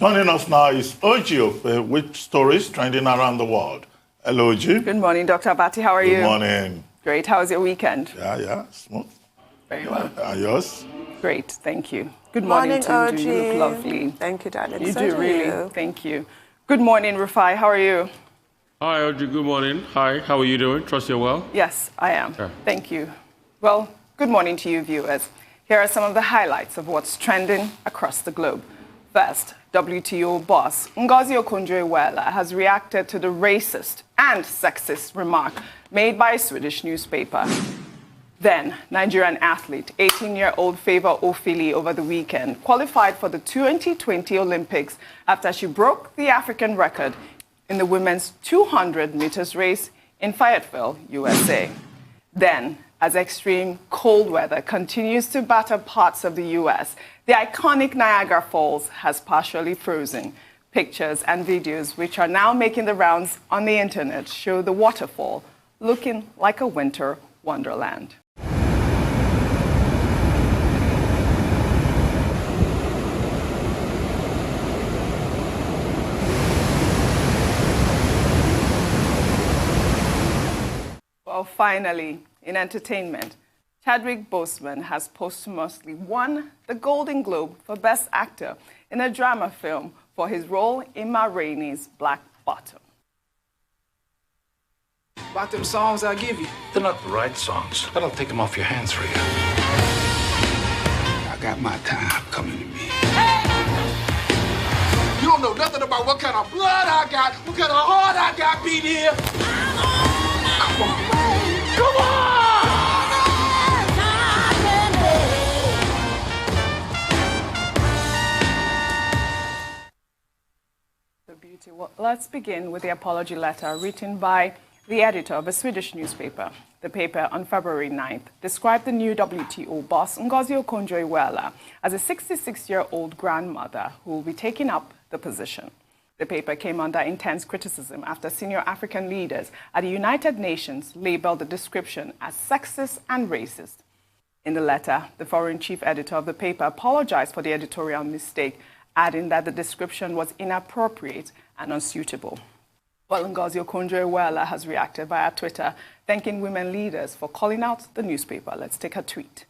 Joining us now is Okpe with stories trending around the world. Hello, Oji. Good morning, Dr. Abati. How are you? Good morning. Great. How was your weekend? Yeah, smooth. Very well. Yours? Great, thank you. Good morning, Tundu. You look lovely. Thank you, darling. You do really. Thank you. Good morning, Rufai. How are you? Hi, Audrey. Good morning. Hi, how are you doing? Trust you're well? Yes, I am. Yeah. Thank you. Well, good morning to you, viewers. Here are some of the highlights of what's trending across the globe. First, WTO boss Ngozi Okonjo-Iweala has reacted to the racist and sexist remark made by a Swedish newspaper. Then, Nigerian athlete, 18-year-old Favour Ofili over the weekend, qualified for the 2020 Olympics after she broke the African record in the women's 200 meters race in Fayetteville, USA. Then, as extreme cold weather continues to batter parts of the U.S., the iconic Niagara Falls has partially frozen. Pictures and videos, which are now making the rounds on the internet, show the waterfall looking like a winter wonderland. Well, finally, in entertainment, Chadwick Boseman has posthumously won the Golden Globe for Best Actor in a drama film for his role in Ma Rainey's Black Bottom. About them songs I give you. They're not the right songs, but I'll take them off your hands for you. I got my time coming to me. You don't know nothing about what kind of blood I got, what kind of heart I got beat here. Come on. Come on! The beauty. Well, let's begin with the apology letter written by the editor of a Swedish newspaper. The paper on February 9th described the new WTO boss, Ngozi Okonjo-Iweala, as a 66-year-old grandmother who will be taking up the position. The paper came under intense criticism after senior African leaders at the United Nations labeled the description as sexist and racist. In the letter, the foreign chief editor of the paper apologized for the editorial mistake, adding that the description was inappropriate and unsuitable. Well, Ngozi Okonjo-Iweala has reacted via Twitter, thanking women leaders for calling out the newspaper. Let's take her tweet.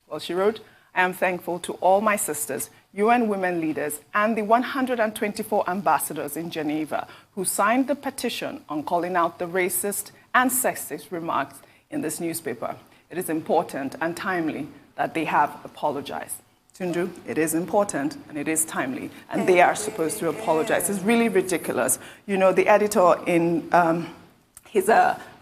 Well, she wrote, "I am thankful to all my sisters, UN women leaders, and the 124 ambassadors in Geneva who signed the petition on calling out the racist and sexist remarks in this newspaper. It is important and timely that they have apologized." Tundu, it is important and it is timely, and they are supposed to apologize. It's really ridiculous. You know, the editor in his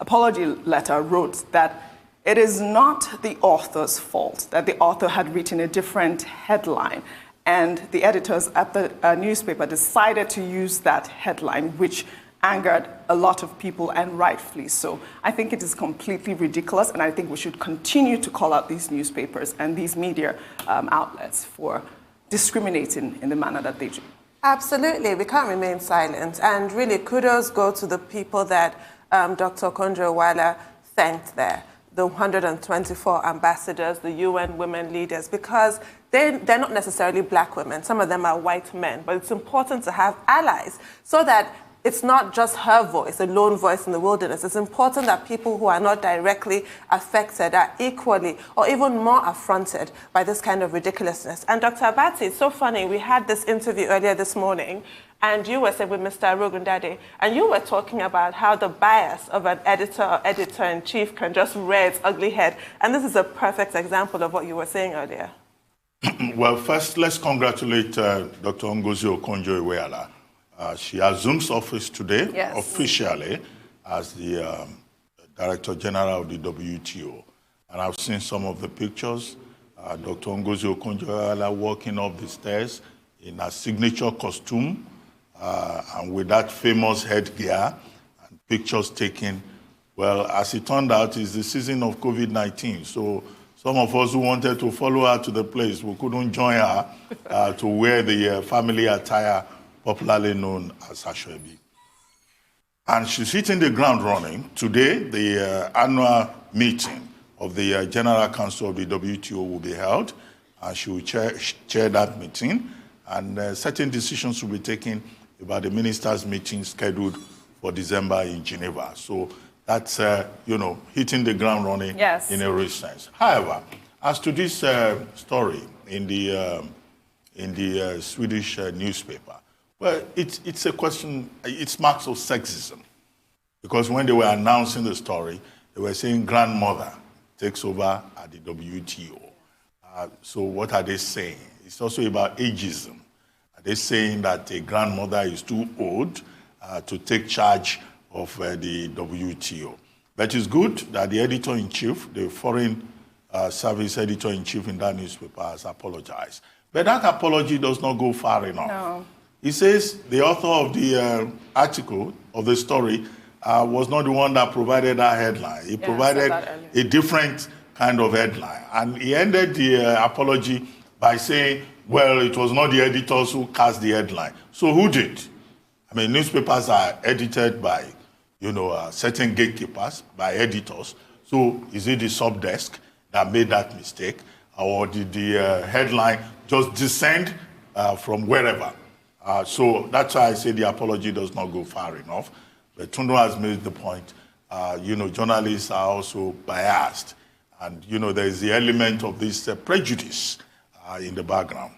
apology letter wrote that it is not the author's fault, that the author had written a different headline, and the editors at the newspaper decided to use that headline, which angered a lot of people, and rightfully so. I think it is completely ridiculous, and I think we should continue to call out these newspapers and these media outlets for discriminating in the manner that they do. Absolutely. We can't remain silent. And really, kudos go to the people that Dr. Okonjo-Iweala thanked there. The 124 ambassadors, the UN women leaders, because they're not necessarily black women. Some of them are white men. But it's important to have allies so that it's not just her voice, a lone voice in the wilderness. It's important that people who are not directly affected are equally or even more affronted by this kind of ridiculousness. And Dr. Abati, it's so funny. We had this interview earlier this morning, and you were saying with Mr. Rogundade, and you were talking about how the bias of an editor or editor-in-chief can just rear its ugly head. And this is a perfect example of what you were saying earlier. Well, first, let's congratulate Dr. Ngozi Okonjo-Iweala. She assumes office today, yes, officially, as the Director General of the WTO. And I've seen some of the pictures. Dr. Ngozi Okonjo-Iweala walking up the stairs in a signature costume and with that famous headgear, and pictures taken. Well, as it turned out, it's the season of COVID-19. So some of us who wanted to follow her to the place, we couldn't join her to wear the family attire popularly known as Ashwebi. And she's hitting the ground running. Today, the annual meeting of the General Council of the WTO will be held, and she will chair that meeting. and certain decisions will be taken about the ministers' meeting scheduled for December in Geneva. So that's, hitting the ground running in a real sense. However, as to this story in the Swedish newspaper, well, it's a question, it's marks of sexism. Because when they were announcing the story, they were saying grandmother takes over at the WTO. So what are they saying? It's also about ageism. Are they saying that a grandmother is too old to take charge of the WTO? But it's good that the editor-in-chief, the foreign service editor-in-chief in that newspaper has apologized. But that apology does not go far enough. No. He says the author of the article, of the story, was not the one that provided that headline. He provided a different kind of headline. And he ended the apology by saying, well, it was not the editors who cast the headline. So who did? I mean, newspapers are edited by, certain gatekeepers, by editors. So is it the sub-desk that made that mistake? Or did the headline just descend from wherever? So that's why I say the apology does not go far enough. But Tundu has made the point, journalists are also biased. And, there is the element of this prejudice in the background.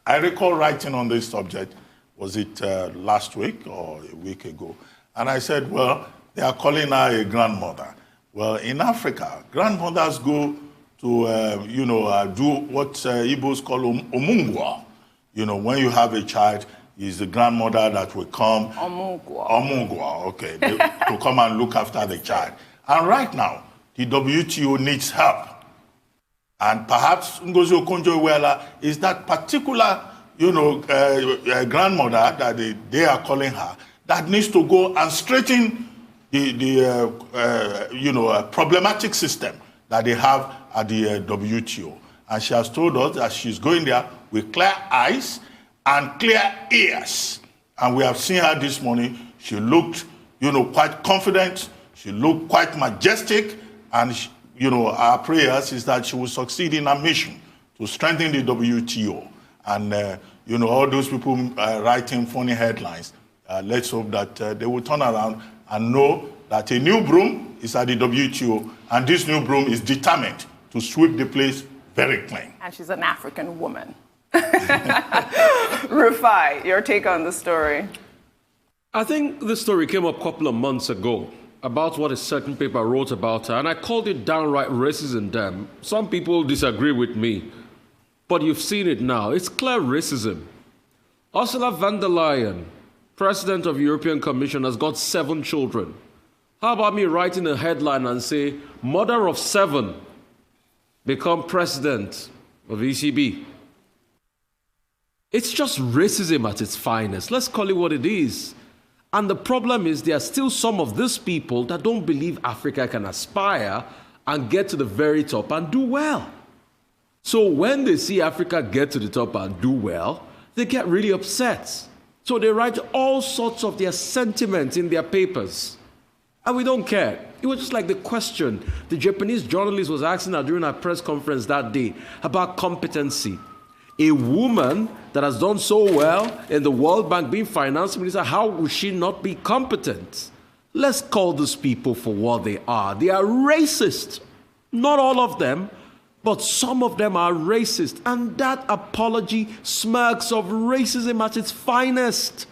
I recall writing on this subject, was it last week or a week ago? And I said, well, they are calling her a grandmother. Well, in Africa, grandmothers go to, do what Igbos call omungwa. When you have a child, is the grandmother that will come. Omungwa, okay. To come and look after the child. And right now, the WTO needs help. And perhaps Ngozi Okonjo-Iweala is that particular, grandmother that they are calling her that needs to go and straighten the problematic system that they have at the WTO. And she has told us that she's going there with clear eyes and clear ears. And we have seen her this morning. She looked, quite confident. She looked quite majestic. And, our prayers is that she will succeed in her mission to strengthen the WTO. And, all those people writing funny headlines, let's hope that they will turn around and know that a new broom is at the WTO, and this new broom is determined to sweep the place very clean. And she's an African woman. Rufai, your take on the story? I think the story came up a couple of months ago about what a certain paper wrote about her, and I called it downright racism. Damn. Some people disagree with me, but you've seen it now. It's clear racism. Ursula von der Leyen, President of the European Commission, has got 7 children. How about me writing a headline and say, mother of 7 become president of ECB? It's just racism at its finest. Let's call it what it is. And the problem is there are still some of these people that don't believe Africa can aspire and get to the very top and do well. So when they see Africa get to the top and do well, they get really upset. So they write all sorts of their sentiments in their papers. And we don't care. It was just like the question the Japanese journalist was asking her during our press conference that day about competency. A woman that has done so well in the World Bank being finance minister, how would she not be competent? Let's call these people for what they are. They are racist. Not all of them, but some of them are racist. And that apology smirks of racism at its finest.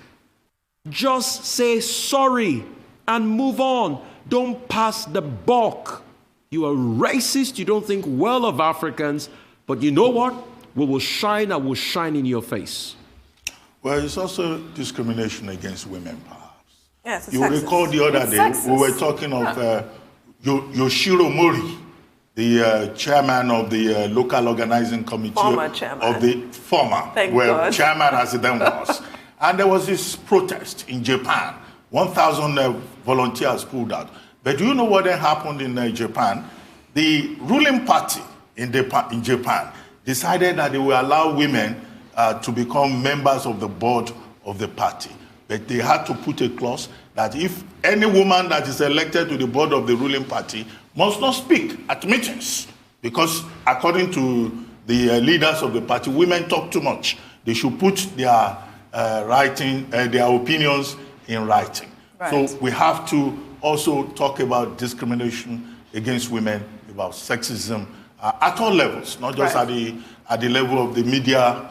Just say sorry and move on. Don't pass the buck. You are racist. You don't think well of Africans. But you know what? We will shine and will shine in your face. Well, it's also discrimination against women, perhaps. Yes, you recall the other day, we were talking of Yoshiro Mori, the chairman of the local organizing committee. Former chairman. Of the former, chairman as it then was. And there was this protest in Japan. 1,000 volunteers pulled out. But do you know what then happened in Japan? The ruling party in Japan decided that they will allow women to become members of the board of the party. But they had to put a clause that if any woman that is elected to the board of the ruling party must not speak at meetings, because according to the leaders of the party, women talk too much. they should put their their opinions in writing. Right. So we have to also talk about discrimination against women, about sexism at all levels, not just at the level of the media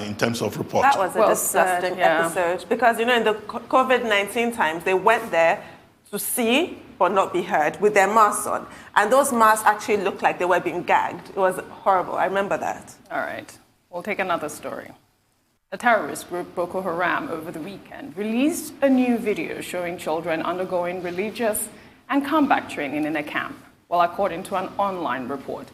in terms of reporting. That was a disgusting episode because, you know, in the COVID-19 times, they went there to see but not be heard with their masks on. And those masks actually looked like they were being gagged. It was horrible. I remember that. All right. We'll take another story. The terrorist group Boko Haram over the weekend released a new video showing children undergoing religious and combat training in a camp. Well, according to an online report,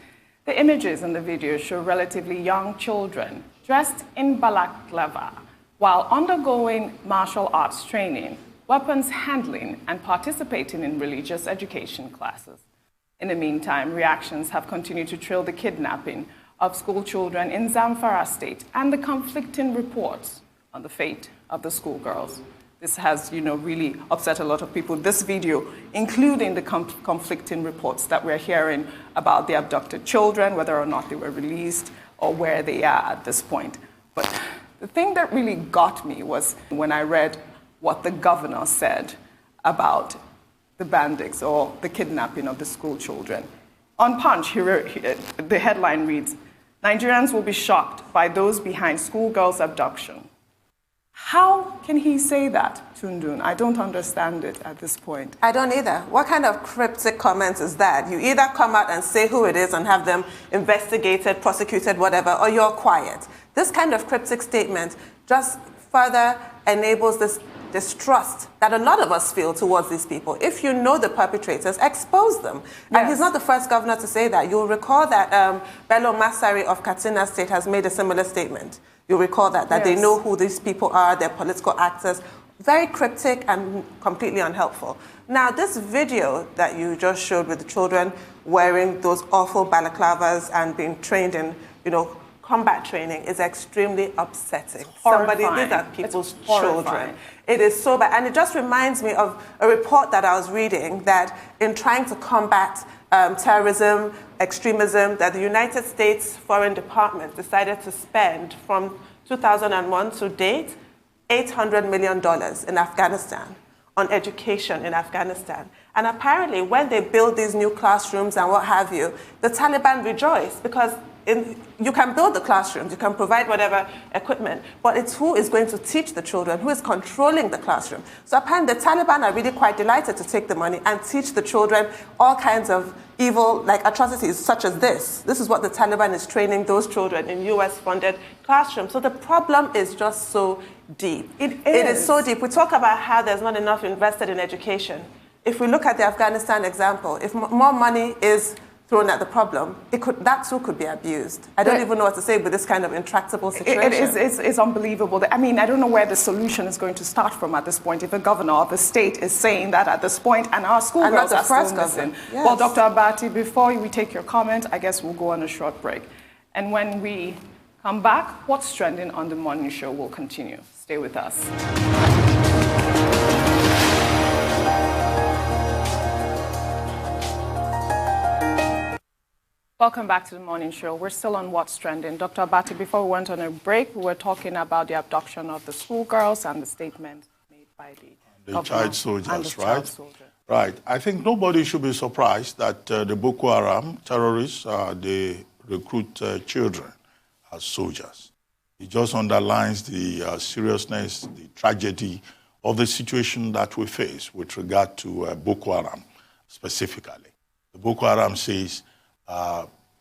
the images in the video show relatively young children dressed in balaclava while undergoing martial arts training, weapons handling, and participating in religious education classes. In the meantime, reactions have continued to trail the kidnapping of school children in Zamfara state and the conflicting reports on the fate of the schoolgirls. This has, really upset a lot of people. This video, including the conflicting reports that we're hearing about the abducted children, whether or not they were released or where they are at this point. But the thing that really got me was when I read what the governor said about the bandits or the kidnapping of the school children. On Punch, the headline reads, "Nigerians will be shocked by those behind schoolgirls' abduction." How can he say that, Tundun? I don't understand it at this point. I don't either. What kind of cryptic comment is that? You either come out and say who it is and have them investigated, prosecuted, whatever, or you're quiet. This kind of cryptic statement just further enables this distrust that a lot of us feel towards these people. If you know the perpetrators, expose them. Yes. And he's not the first governor to say that. You'll recall that Bello Masari of Katsina State has made a similar statement. You'll recall that they know who these people are, they're political actors. Very cryptic and completely unhelpful. Now, this video that you just showed with the children wearing those awful balaclavas and being trained in, combat training is extremely upsetting. These are people's children. It is so bad. And it just reminds me of a report that I was reading that in trying to combat terrorism, extremism, that the United States Foreign Department decided to spend from 2001 to date $800 million in Afghanistan on education in Afghanistan. And apparently when they build these new classrooms and what have you, the Taliban rejoice because you can build the classrooms, you can provide whatever equipment, but it's who is going to teach the children, who is controlling the classroom. So apparently the Taliban are really quite delighted to take the money and teach the children all kinds of evil, like atrocities such as this. This is what the Taliban is training those children in US-funded classrooms. So the problem is just so deep. It is so deep. We talk about how there's not enough invested in education. If we look at the Afghanistan example, if more money is thrown at the problem, that too could be abused. I don't even know what to say with this kind of intractable situation. It's unbelievable. I mean, I don't know where the solution is going to start from at this point. If a governor of a state is saying that at this point, and our schoolgirls are still missing. Yes. Well, Dr. Abati, before we take your comment, I guess we'll go on a short break. And when we come back, What's Trending on the Morning Show will continue. Stay with us. Welcome back to the morning show. We're still on What's Trending. Dr. Abati, before we went on a break, we were talking about the abduction of the schoolgirls and the statement made by the child soldiers, right? Right. I think nobody should be surprised that the Boko Haram terrorists, they recruit children as soldiers. It just underlines the seriousness, the tragedy of the situation that we face with regard to Boko Haram specifically. The Boko Haram says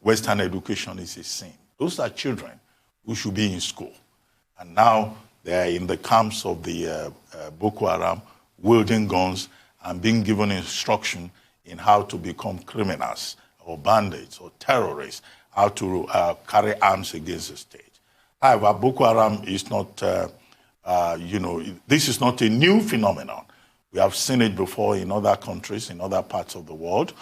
Western education is a sin. Those are children who should be in school. And now they're in the camps of the Boko Haram, wielding guns and being given instruction in how to become criminals or bandits or terrorists, how to carry arms against the state. However, Boko Haram is not, this is not a new phenomenon. We have seen it before in other countries, in other parts of the world,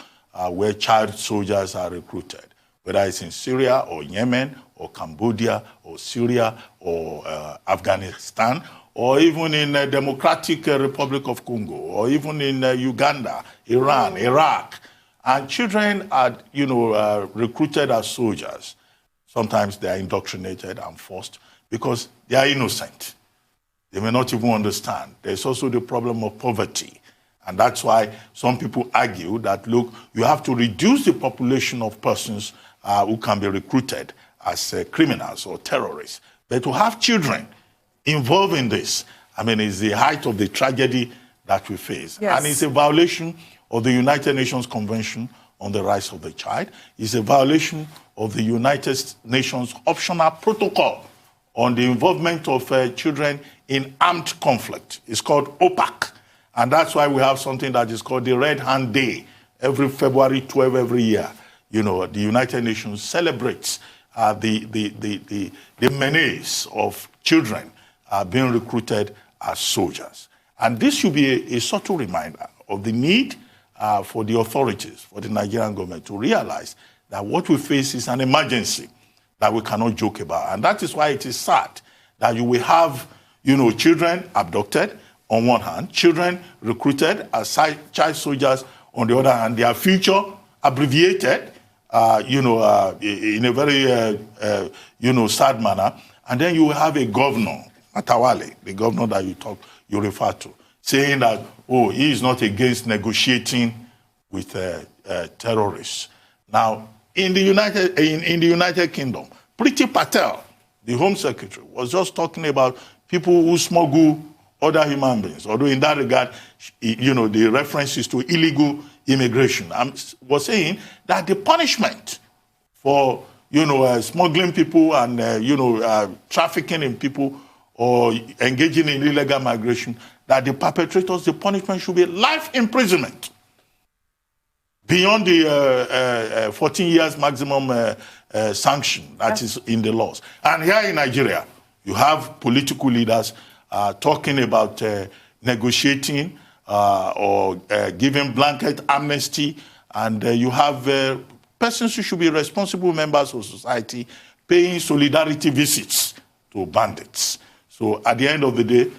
where child soldiers are recruited, whether it's in Syria or Yemen or Cambodia or Syria or Afghanistan, or even in the Democratic Republic of Congo, or even in Uganda, Iran, Iraq. And children are, recruited as soldiers. Sometimes they are indoctrinated and forced. because they are innocent. They may not even understand. There's also the problem of poverty. And that's why some people argue that, look, you have to reduce the population of persons who can be recruited as criminals or terrorists. But to have children involved in this, I mean, is the height of the tragedy that we face. Yes. And it's a violation of the United Nations Convention on the Rights of the Child. It's a violation of the United Nations Optional Protocol on the involvement of children in armed conflict. It's called OPAC. And that's why we have something that is called the Red Hand Day. Every February 12 every year, you know, the United Nations celebrates the menace of children being recruited as soldiers. And this should be a subtle reminder of the need for the authorities, for the Nigerian government to realize that what we face is an emergency that we cannot joke about. And that is why it is sad that you will have, you know, children abducted on one hand, children recruited as child soldiers on the other hand, their future abbreviated, in a very, sad manner. And then you will have a governor, Matawale, the governor that you refer to, saying that, oh, he is not against negotiating with terrorists. Now, in the United Kingdom, Priti Patel, the Home Secretary, was just talking about people who smuggle other human beings. Although in that regard, the references to illegal immigration. I was saying that the punishment for, smuggling people and, trafficking in people or engaging in illegal migration, that the perpetrators, the punishment should be life imprisonment beyond the 14 years maximum sanction that is in the laws. And here in Nigeria, you have political leaders talking about negotiating or giving blanket amnesty, and you have persons who should be responsible members of society paying solidarity visits to bandits. So at the end of the day,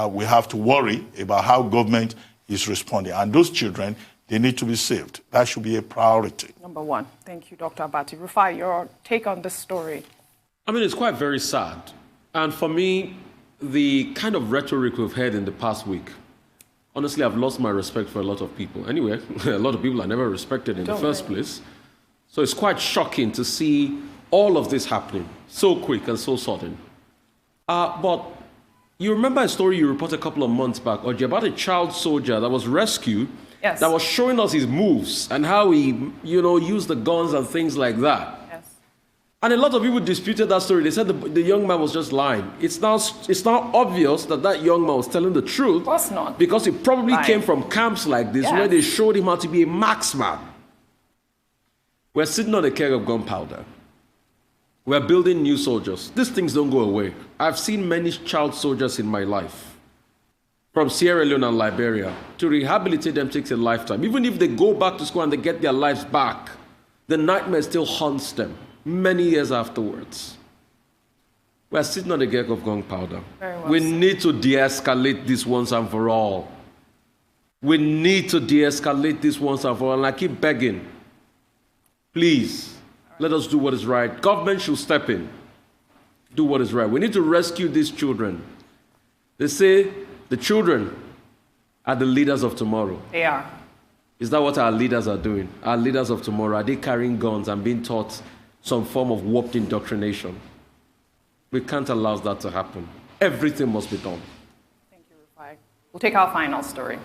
we have to worry about how government is responding. And those children, they need to be saved. That should be a priority. Number one. Thank you, Dr. Abati. Rufai, your take on this story? I mean, it's quite very sad. And for me, the kind of rhetoric we've heard in the past week, honestly, I've lost my respect for a lot of people. Anyway, a lot of people I never respected in the first place. So it's quite shocking to see all of this happening so quick and so sudden. But you remember a story you reported a couple of months back, Oji, about a child soldier that was rescued, yes, that was showing us his moves and how he, used the guns and things like that. Yes. And a lot of people disputed that story. They said the young man was just lying. It's now obvious that young man was telling the truth. Of course not. Because he probably came from camps like this, where they showed him how to be a marksman. We're sitting on a keg of gunpowder. We're building new soldiers. These things don't go away. I've seen many child soldiers in my life. From Sierra Leone and Liberia. To rehabilitate them takes a lifetime. Even if they go back to school and they get their lives back, the nightmare still haunts them many years afterwards. We're sitting on a keg of gunpowder. We need to de-escalate this once and for all. We need to de-escalate this once and for all. And I keep begging, please, let us do what is right. Government should step in. Do what is right. We need to rescue these children. They say the children are the leaders of tomorrow. They are. Is that what our leaders are doing? Our leaders of tomorrow, are they carrying guns and being taught some form of warped indoctrination? We can't allow that to happen. Everything must be done. Thank you, Rufai. We'll take our final story.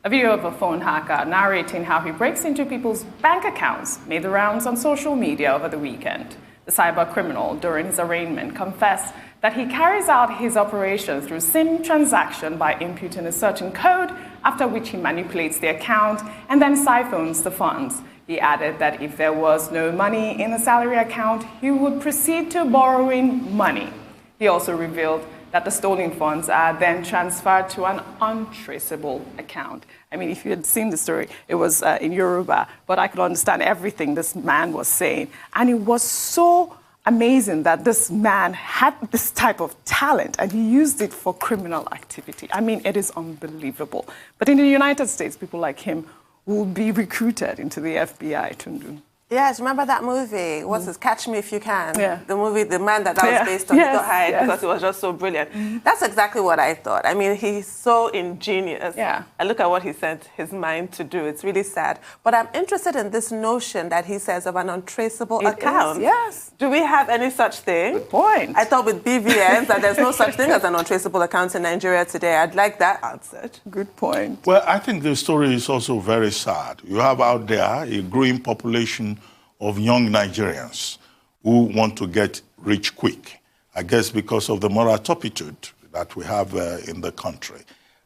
A video of a phone hacker narrating how he breaks into people's bank accounts made the rounds on social media over the weekend. The cyber criminal, during his arraignment, confessed that he carries out his operation through SIM transaction by inputting a certain code, after which he manipulates the account and then siphons the funds. He added that if there was no money in the salary account, he would proceed to borrowing money. He also revealed that the stolen funds are then transferred to an untraceable account. I mean, if you had seen the story, it was in Yoruba, but I could understand everything this man was saying. And it was so amazing that this man had this type of talent and he used it for criminal activity. I mean, it is unbelievable. But in the United States, people like him will be recruited into the FBI, Tundu. Yes, remember that movie? What's this? Catch Me If You Can. Yeah. The movie, the man that was based on, he got hired because it was just so brilliant. That's exactly what I thought. I mean, he's so ingenious. Yeah. I look at what he sent his mind to do. It's really sad. But I'm interested in this notion that he says of an untraceable account. Yes. Do we have any such thing? Good point. I thought with BVNs that there's no such thing as an untraceable account in Nigeria today. I'd like that answered. Good point. Well, I think the story is also very sad. You have out there a growing population of young Nigerians who want to get rich quick, I guess because of the moral turpitude that we have in the country.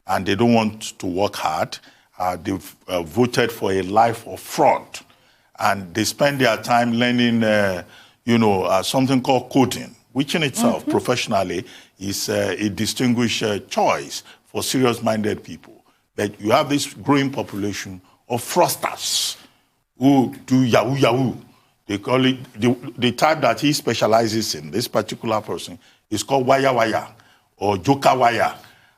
And they don't want to work hard. They've voted for a life of fraud. And they spend their time learning, something called coding, which in itself, professionally, is a distinguished choice for serious-minded people. But you have this growing population of fraudsters who do yahoo. They call it, the type that he specializes in, this particular person, is called wire or joker wire.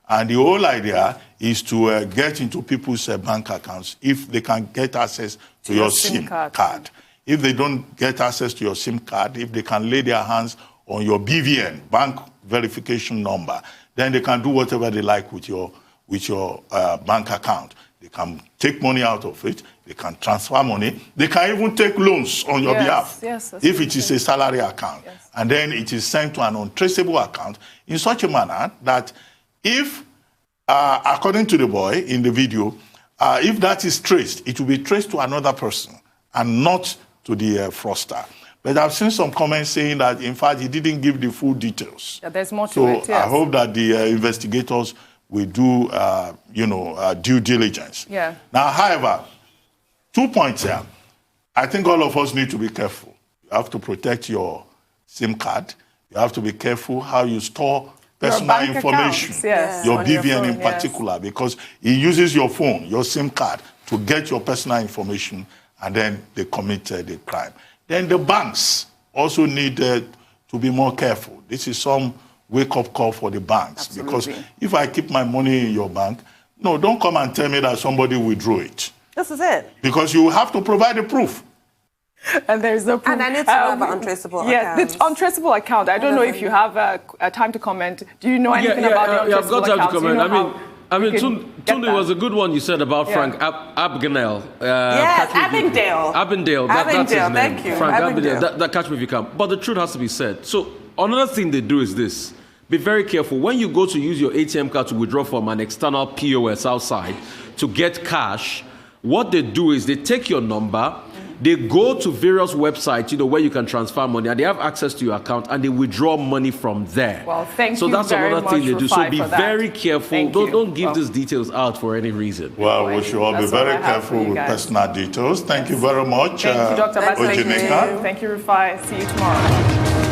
And the whole idea is to get into people's bank accounts if they can get access to your SIM card. If they don't get access to your SIM card, if they can lay their hands on your BVN, bank verification number, then they can do whatever they like with your bank account. They can take money out of it. They can transfer money. They can even take loans on your behalf if it is a salary account. Yes. And then it is sent to an untraceable account in such a manner that if, according to the boy in the video, if that is traced, it will be traced to another person and not to the fraudster. But I've seen some comments saying that, in fact, he didn't give the full details. Yeah, there's more to it, So I hope that the investigators will do, due diligence. Yeah. Now, however, 2 points here. I think all of us need to be careful. You have to protect your SIM card. You have to be careful how you store personal information, your BVN in particular, because he uses your phone, your SIM card, to get your personal information, and then they commit the crime. Then the banks also need to be more careful. This is some wake-up call for the banks. Absolutely. Because if I keep my money in your bank, no, don't come and tell me that somebody withdrew it. This is it. Because you have to provide the proof. And there is no proof. And I need to know about untraceable accounts. Yes, the untraceable account. I don't know if you have time to comment. Do you know anything about the untraceable I've got time accounts? to comment. I mean, Tunde was a good one you said about Frank Abagnale. Yes, Abingdale. Abingdale, that's his name. Thank you. Frank Abingdale. That catch me if you can. But the truth has to be said. So another thing they do is this. Be very careful. When you go to use your ATM card to withdraw from an external POS outside to get cash, what they do is they take your number, they go to various websites, where you can transfer money, and they have access to your account, and they withdraw money from there. Well, thank you So that's very another much, thing they do. So be for that. very careful. Don't give these details out for any reason. Well, we should all be very careful with personal details. Thank you very much. Thank you, Dr. Bassey. Ojinika. Thank you, Rufai. See you tomorrow.